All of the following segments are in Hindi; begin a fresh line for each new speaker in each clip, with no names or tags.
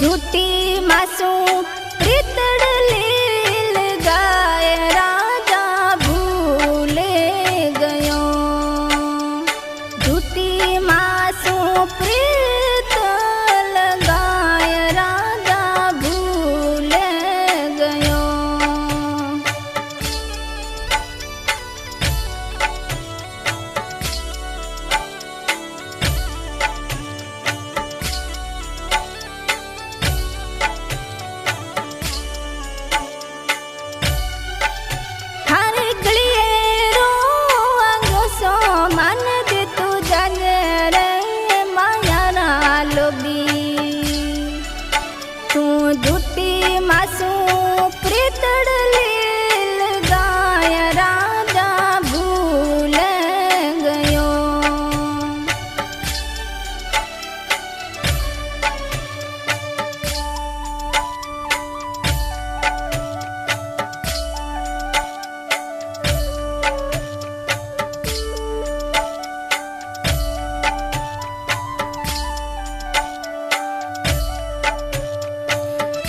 झूठी मासू प्रीतड़ लील गाय राजा भूले गयो। झूठी मासू प्रीत लगाय राजा भूले गयो। झूठी मासू प्रीतड़ लील गाय राजा भूल गयो।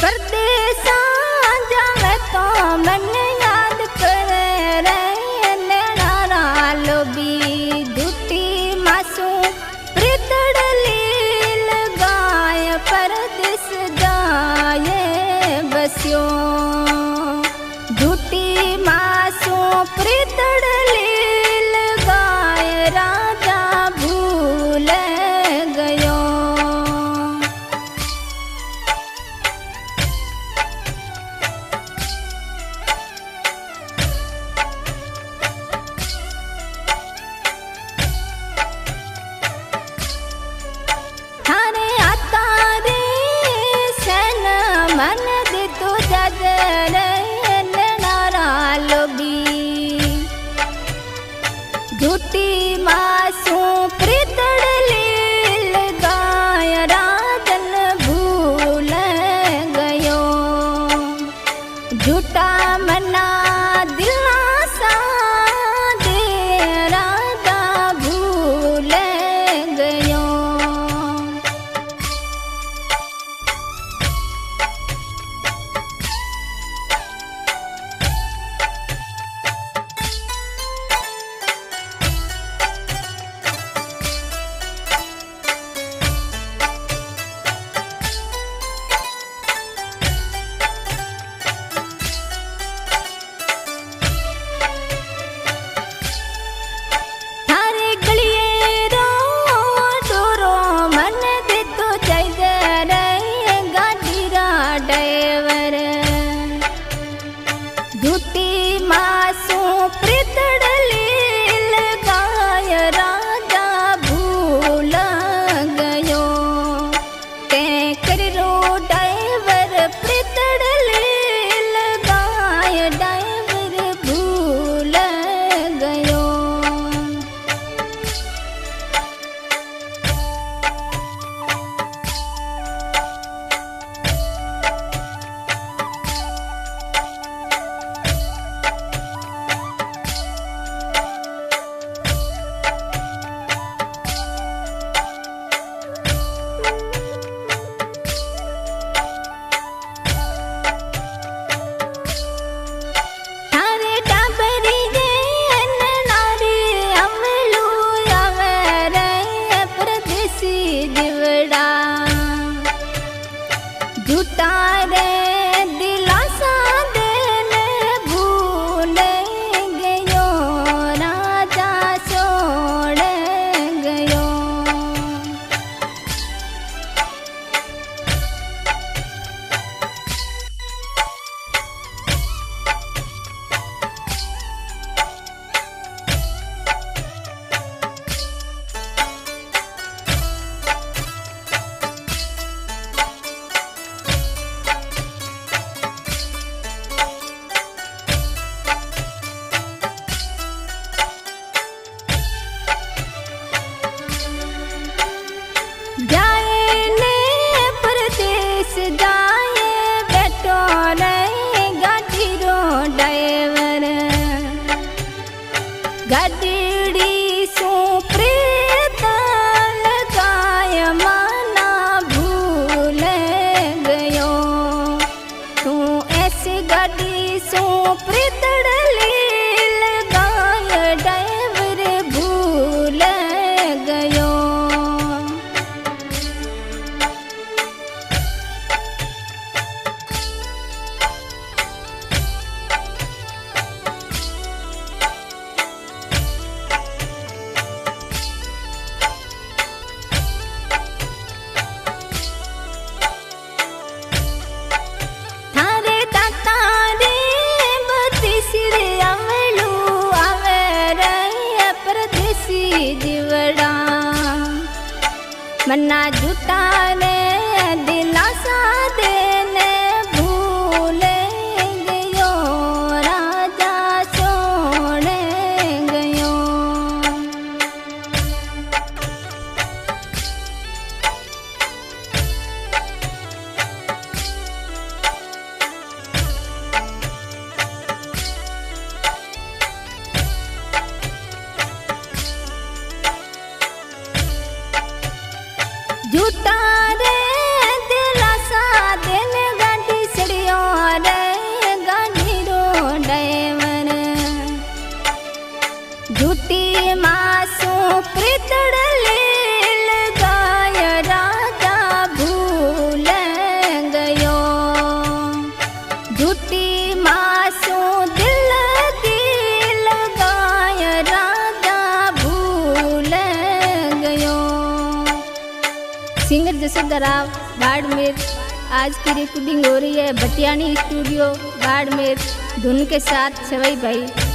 परदेसा जावे तो मन याद करे रे नैना लोभी। झूठी मासू प्रीतड़ लील गाय परदेस जाए बस्यो। झूठी मासू प्रीतड़ लील गाय राजा भूल गयो। मन दे तो जजर नारा लोभी। झूठी मासू प्रीतड़ लील गाय राजन भूल गयो। झूठा मना दिलासा दे राजा भूल गयो। झूठी मासू प्रीतड़ लील गाय राजा भूल गयो। ते करो डाइवर प्रीतड़ लील गाय डाइवर भूल गयो। झूठा रे दिलासा देने भूल गयो राजा छोड़ गयो। प्रीतड़ लील गाय ड्राइवर भूल गयो। जीवड़ा मन्ना झूठा ने दिलासा देने भूल गयो राजा छोड़ गयो। झूठा रे दिलासा दिन गाड़ी सड़ियो रे गाड़ी रो ड्राइवर। झूठी मासू प्रीतड़ लील गाय राजा भूल गयो। झूठी मासू दिल दिल गाय राजा भूल गयो। सिंगर जसोदा राव बाड़मेर। आज की रिकॉर्डिंग हो रही है भटियाणी स्टूडियो बाड़मेर, धुन के साथ सवई भाई।